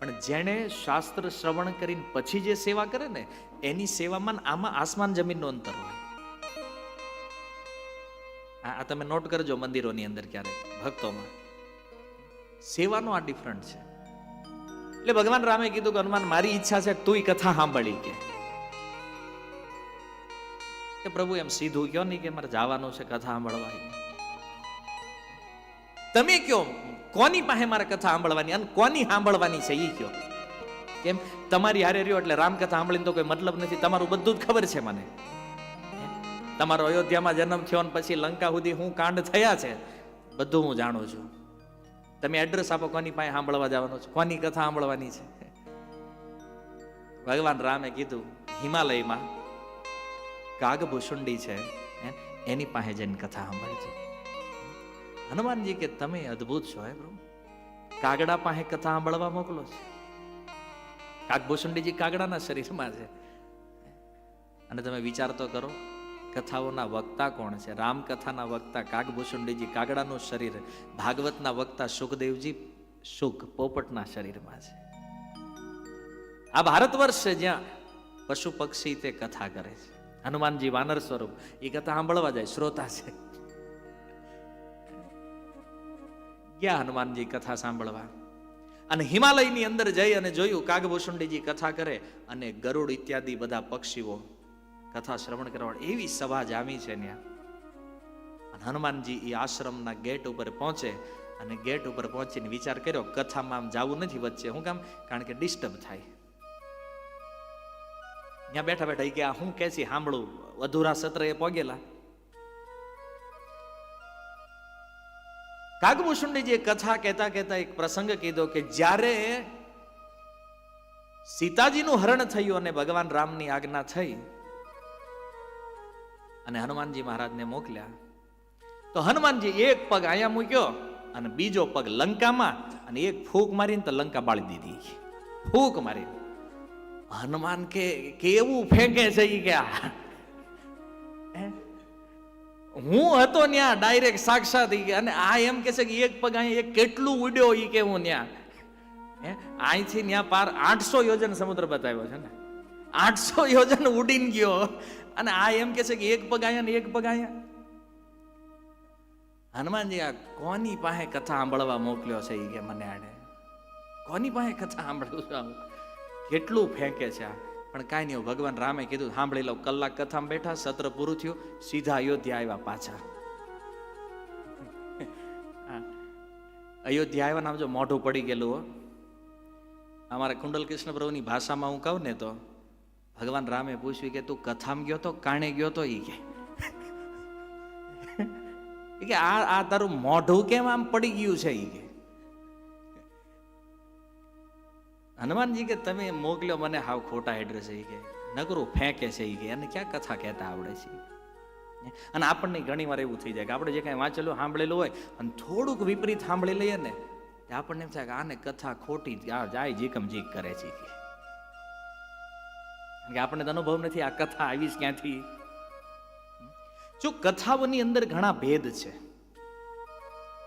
પણ જેણે શાસ્ત્ર શ્રવણ કરીને પછી જે સેવા કરે ને એની સેવામાં આમાં આસમાન જમીનનું અંતર હોય. આ તમે નોટ કરજો મંદિરોની અંદર ક્યારેક ભક્તોમાં સેવાનો આ ડિફરન્ટ છે. એટલે ભગવાન રામે કીધું કે હનુમાન મારી ઈચ્છા છે તું કથા સાંભળી કે પ્રભુ એમ સીધું કયો નહીં કે મારે જવાનું છે કથા સાંભળવા. તમે કયો કોની પાસે મારે કથા સાંભળવાની અને કોની સાંભળવાની છે એ કયો. કેમ તમારી હારે રહ્યો એટલે રામકથા સાંભળીને તો કોઈ મતલબ નથી. તમારું બધું જ ખબર છે મને. તમારો અયોધ્યામાં જન્મ થયો ને પછી લંકા સુધી હું કાંડ થયા છે બધું હું જાણું છું. તમે એડ્રેસ આપો કોની પાસે સાંભળવા જવાનું છે, કોની કથા સાંભળવાની છે. ભગવાન રામે કીધું હિમાલયમાં કાગભૂષુંડી છે એની પાસે જઈને કથા સાંભળજો. હનુમાનજી કે તમે અદ્ભુત છો હે પ્રભુ, કાગડા પાસે કથા સાંભળવા મોકલો છે. કાગભૂષુંડીજી કાગડાના શરીરમાં છે. અને તમે વિચાર તો કરો કથાઓના વક્તા કોણ છે? રામકથાના વક્તા કાગભૂષુંડીજી કાગડાનું શરીર, ભાગવતના વક્તા સુખદેવજી સુખ પોપટના શરીરમાં છે. આ ભારત વર્ષ છે જ્યાં પશુ પક્ષી તે કથા કરે છે. હનુમાનજી વાનર સ્વરૂપ એ કથા સાંભળવા જાય, શ્રોતા છે. ગયા હનુમાનજી કથા સાંભળવા અને હિમાલયની અંદર જઈ અને જોયું કાગભૂષુંડીજી કથા કરે અને ગરુડ ઇત્યાદિ બધા પક્ષીઓ કથા શ્રવણ કરવા એવી સભા જામી છે ત્યાં. અને હનુમાનજી એ આશ્રમના ગેટ ઉપર પહોંચે અને ગેટ ઉપર પહોંચીને વિચાર કર્યો કથામાં આમ જવું નથી વચ્ચે. હું કામ? કારણ કે ડિસ્ટર્બ થાય. ત્યાં બેઠા બેઠા કે આ હું કેસી સાંભળું, અધૂરા સત્ર એ પોગેલા. કાગભૂષુંડીજી કથા કહેતા કહેતા એક પ્રસંગ કીધો કે જ્યારે સીતાજીનું હરણ થયું અને ભગવાન રામની આજ્ઞા થઈ અને હનુમાનજી મહારાજને મોકલ્યા તો હનુમાનજી એક પગ અહીંયા મૂક્યો અને બીજો પગ લંકામાં અને એક ફૂંક મારીને તો લંકા બાળી દીધી. ફૂંક મારીને હનુમાન કે કેવું ફેંકે છે ઈ કે હું હતો ત્યાં ડાયરેક્ટ સાક્ષાત અને આ એમ કે છે કે એક પગ અહીંયા એક કેટલું ઉડ્યો ઈ કે હું ત્યાં અહીંથી ત્યાં પાર 800 યોજન સમુદ્ર બતાવ્યો છે ને, 800 યોજન ઉડીને ગયો અને આ એમ કે છે કે એક પગ અહીંયા ને એક પગ અહીંયા. હનુમાનજી આ કોની પાસે કથા સાંભળવા મોકલ્યો છે ઈ કે મને આડે કોની પાસે કથા સાંભળ્યું છું કેટલું ફેંકે છે આ. પણ કાંઈ નહીં, ભગવાન રામે કીધું સાંભળી લો. કલાક કથામાં બેઠા, સત્ર પૂરું થયું, સીધા અયોધ્યા આવ્યા પાછા. અયોધ્યા આવ્યા નામ જો મોઢું પડી ગયેલું. અમારા કુંડલ કૃષ્ણ પ્રભુની ભાષામાં હું કહું ને તો ભગવાન રામે પૂછ્યું કે તું કથામાં ગયો તો કાણે ગયો તો ઈ કે આ તારું મોઢું કેમ આમ પડી ગયું છે ઈ કે. હનુમાનજી કે તમે મોકલ્યો મને હાવ ખોટા એડ્રેસ કે નકરું ફેંકે છે ઈ કે અને ક્યાં કથા કહેતા આવડે છે. અને આપણને ઘણી વાર એવું થઈ જાય કે આપણે જે કાંઈ વાંચેલું સાંભળેલું હોય અને થોડુંક વિપરીત સાંભળી લઈએ ને આપણને એમ થાય કે આને કથા ખોટી જાય જીકમ જીક કરે છે કે આપણને તો અનુભવ નથી આ કથા આવીશ ક્યાંથી. જો કથાઓની અંદર ઘણા ભેદ છે.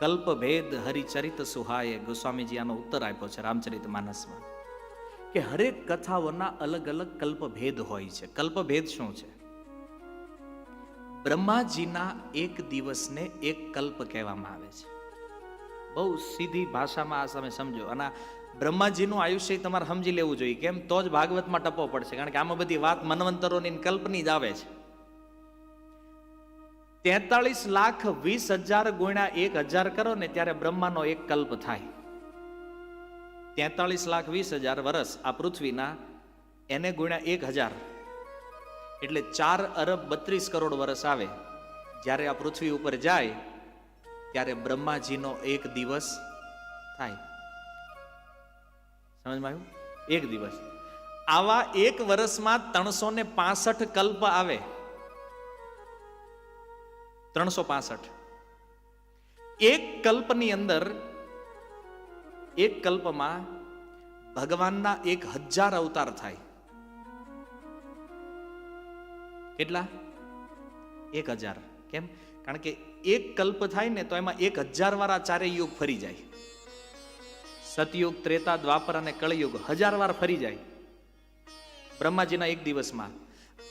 કલ્પ ભેદ હરિચરિત સુહાય, ગોસ્વામીજી આનો ઉત્તર આપ્યો છે રામચરિત માનસમાં કે હરેક કથાઓના અલગ અલગ કલ્પ ભેદ હોય છે. કલ્પ ભેદ શું છે? બ્રહ્માજીના એક દિવસને એક કલ્પ કહેવામાં આવે છે. બહુ સીધી ભાષામાં આ તમે સમજો. અને બ્રહ્માજીનું આયુષ્ય તમારે સમજી લેવું જોઈએ. કેમ? તો જ ભાગવતમાં ટપો પડશે. કારણ કે આમાં બધી વાત મન્વંતરોની કલ્પની જ આવે છે. 43,20,000 ગુણ્યા 1,000 કરો ને ત્યારે બ્રહ્માનો એક કલ્પ થાય. 43,20,000 વર્ષ આ પૃથ્વીના એને ગુણ્યા 1,000 એટલે 4,32,00,000 વર્ષ આવે. જ્યારે આ પૃથ્વી ઉપર જાય ત્યારે બ્રહ્માજીનો એક દિવસ થાય. સમજમાં આવ્યું? એક દિવસ. આવા એક વર્ષમાં 365 કલ્પ આવે. 365. એક કલ્પની અંદર, એક કલ્પમાં ભગવાનના 1,000 અવતાર થાય. કેટલા? 1,000. કેમ? કારણ કે એક કલ્પ થાય ને તો એમાં 1,000 વાળા ચારે યુગ ફરી જાય. સતયુગ, ત્રેતા, દ્વાપર અને કળિયુગ 1000 વાર ફરી જાય બ્રહ્માજીના એક દિવસમાં,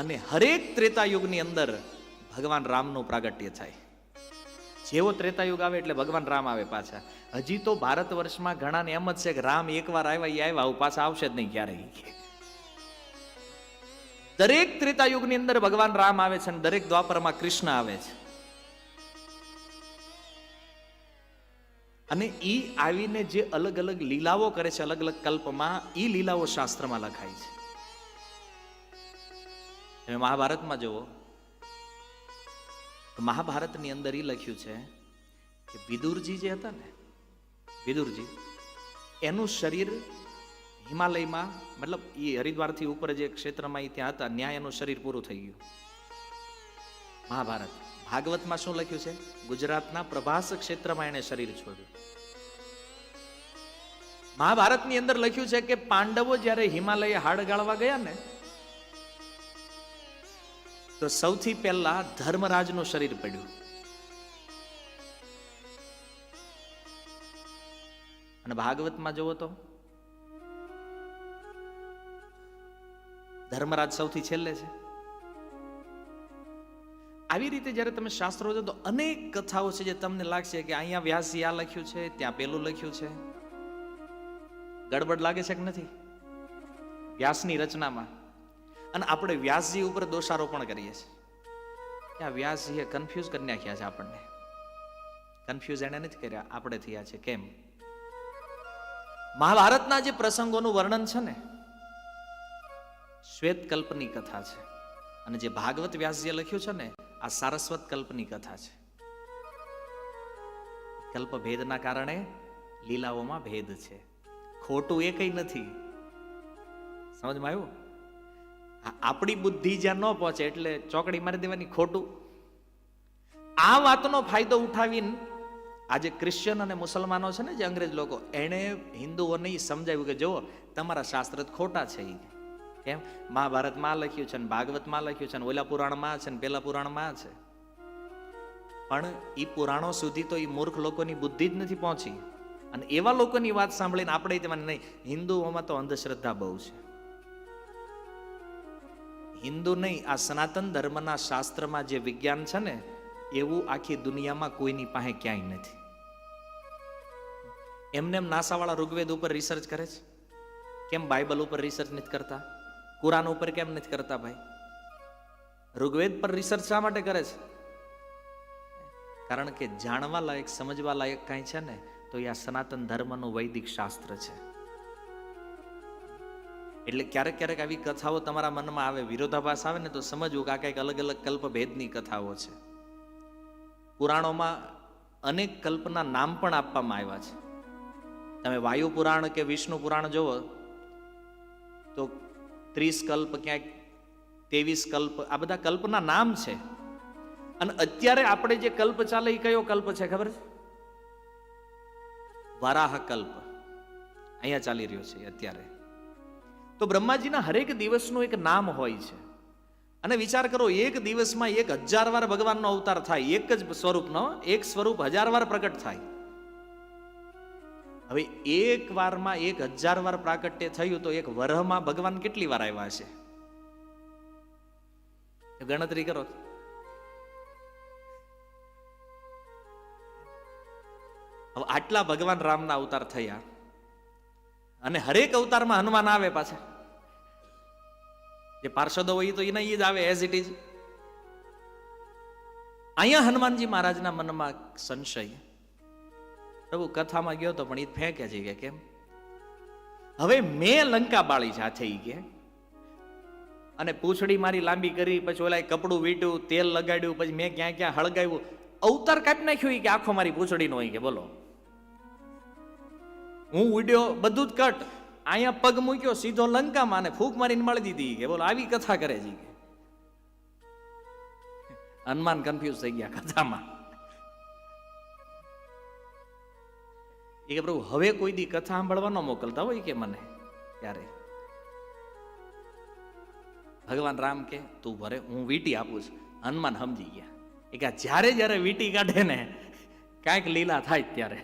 અને હરેક ત્રેતાયુગની અંદર ભગવાન રામનું પ્રાગટ્ય થાય. જેવો ત્રેતાયુગ આવે એટલે ભગવાન રામ આવે પાછા. હજી તો ભારત વર્ષમાં ઘણાને એમ જ છે કે રામ એકવાર આવ્યા પાછા આવશે જ નહીં ક્યારેય. દરેક ત્રેતાયુગની અંદર ભગવાન રામ આવે છે અને દરેક દ્વાપરમાં કૃષ્ણ આવે છે. અને ઈ આવીને જે અલગ અલગ લીલાઓ કરે છે, અલગ અલગ કલ્પમાં, ઈ લીલાઓ શાસ્ત્રમાં લખાય છે. તમે મહાભારતમાં જુઓ તો મહાભારતની અંદર ઈ લખ્યું છે કે વિદુરજી જે હતા ને, વિદુરજી, એનું શરીર હિમાલયમાં, મતલબ એ હરિદ્વારથી ઉપર જે ક્ષેત્રમાં ત્યાં હતા, ન્યાય એનું શરીર પૂરું થઈ ગયું. મહાભારત. ભાગવતમાં શું લખ્યું છે? ગુજરાતના પ્રભાસ ક્ષેત્રમાં એને શરીર છોડ્યું. મહાભારતની અંદર લખ્યું છે કે પાંડવો જ્યારે હિમાલય હાડ ગાળવા ગયા ને, તો સૌથી પહેલા ધર્મરાજનું શરીર પડ્યું. અને ભાગવતમાં જુઓ તો ધર્મરાજ સૌથી છેલ્લે છે. આવી રીતે જ્યારે તમે શાસ્ત્રો જો તો અનેક કથાઓ છે જે તમને લાગશે કે અહીંયા વ્યાસજી આ લખ્યું છે, ત્યાં પેલું લખ્યું છે. ગડબડ લાગે છે કે નથી વ્યાસની રચનામાં? અને આપણે વ્યાસજી ઉપર દોષારોપણ કરીએ છીએ કે આ વ્યાસજીએ કન્ફ્યુઝ કરી નાખ્યા છે આપણને. કન્ફ્યુઝ એને નથી કર્યા, આપણે થયા છે. કેમ? મહાભારતના જે પ્રસંગોનું વર્ણન છે ને, શ્વેત કલ્પની કથા છે. અને જે ભાગવત વ્યાસજીએ લખ્યું છે ને, આ સારસ્વત કલ્પની કથા છે. કલ્પ ભેદના કારણે લીલાઓમાં ભેદ છે. ખોટું એ કઈ નથી. સમજમાં આવ્યું? આપણી બુદ્ધિ જ્યાં ન પહોંચે એટલે ચોકડી મારી દેવાની. ખોટું. આ વાતનો ફાયદો ઉઠાવીને આજે ક્રિશ્ચિયન અને મુસલમાનો છે ને, જે અંગ્રેજ લોકો, એને હિન્દુઓને સમજાવ્યું કે જુઓ તમારા શાસ્ત્ર ખોટા છે. કેમ? મહાભારતમાં લખ્યું છે ને, ભાગવતમાં લખ્યું છે ને, ઓલા પુરાણમાં છે ને, પેલા પુરાણમાં છે. પણ એ પુરાણો સુધી તો એ મૂર્ખ લોકોની બુદ્ધિ જ નથી પહોંચી. અને એવા લોકોની વાત સાંભળીને આપણે તેમાં નહીં. હિન્દુઓમાં તો અંધશ્રદ્ધા બહુ છે. હિન્દુ નહીં, આ સનાતન ધર્મના શાસ્ત્રમાં જે વિજ્ઞાન છે ને, એવું આખી દુનિયામાં કોઈની પાસે ક્યાંય નથી. એમને એમ નાસાવાળા ઋગ્વેદ ઉપર રિસર્ચ કરે છે. કેમ બાઇબલ ઉપર રિસર્ચ નથી કરતા? કુરાન ઉપર કેમ નથી કરતા? ભાઈ, ઋગ્વેદ પર રિસર્ચ શા માટે કરે છે? કારણ કે જાણવા લાયક, સમજવા લાયક કાંઈ છે ને, તો એ આ સનાતન ધર્મનું વૈદિક શાસ્ત્ર છે. એટલે ક્યારેક ક્યારેક આવી કથાઓ તમારા મનમાં આવે, વિરોધાભાસ આવે ને, તો સમજવું કે આ કંઈક અલગ અલગ કલ્પભેદની કથાઓ છે. પુરાણોમાં અનેક કલ્પના નામ પણ આપવામાં આવ્યા છે. તમે વાયુ પુરાણ કે વિષ્ણુ પુરાણ જોવો તો 30 કલ્પ, ક્યાંક 23 કલ્પ, આ બધા કલ્પના નામ છે. અને અત્યારે આપણે જે કલ્પ ચાલે એ કયો કલ્પ છે ખબર છે? વરાહ કલ્પ અહીંયા ચાલી રહ્યો છે અત્યારે. તો બ્રહ્માજીના હરેક દિવસનું એક નામ હોય છે. અને વિચાર કરો, એક દિવસમાં 1000 વાર ભગવાનનો અવતાર થાય. એક જ સ્વરૂપનો એક સ્વરૂપ 1000 વાર પ્રગટ થાય. હવે એક વારમાં 1000 વાર પ્રાગટ્ય થયું તો એક વરહમાં ભગવાન કેટલી વાર આવ્યા છે? ગણતરી કરો. હવે આટલા ભગવાન રામના અવતાર થયા, અને હરેક અવતારમાં હનુમાન આવે પાછા. જે પાર્ષદો હોય તો એના જ આવે એઝ ઇટ ઇઝ. અહીંયા હનુમાનજી મહારાજના મનમાં સંશય. પ્રભુ કથામાં ગયો તો પણ એ ફેંકે છે કે કેમ? હવે મેં લંકા બાળી છે હાથે કે, અને પૂંછડી મારી લાંબી કરી, પછી ઓલા કપડું વીટ્યું, તેલ લગાડ્યું, પછી મેં ક્યાં ક્યાં હળગાવ્યું, અવતાર કાપી નાખ્યું કે આખો મારી પૂંછડી નો હોય કે. બોલો, હું ઉડ્યો બધું જ કટ, અહીંયા પગ મૂક્યો સીધો લંકામાં અને ફૂંક મારીને મળી દીધી કે. બોલો, આવી કથા કરે છે કે. હનુમાન કન્ફ્યુઝ થઈ ગયા કથામાં. એ કે પ્રભુ હવે કોઈ દી કથા સાંભળવા ન મોકલતા હોય કે મને ત્યારે. ભગવાન રામ કે તું ભરે, હું વીટી આપું છું. હનુમાન સમજી ગયા. એ કે જ્યારે જ્યારે વીટી કાઢે ને કાંઈક લીલા થાય ત્યારે.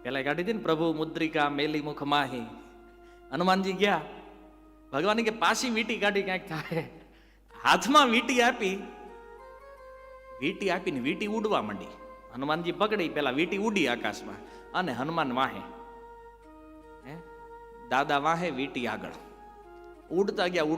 પેલા કાઢી હતી ને, પ્રભુ મુદ્રિકા મેલી મુખ માહી. હનુમાનજી ગયા, ભગવાન કે પાછી વીટી કાઢી ક્યાંક થાય. હાથમાં વીટી આપીને વીટી ઉડવા માંડી. હનુમાનજી પકડી, પેલા વીટી ઉડી આકાશમાં અને હનુમાન વાહે, દાદા વાહે, વીટી આગળ. ઉડતા ગયા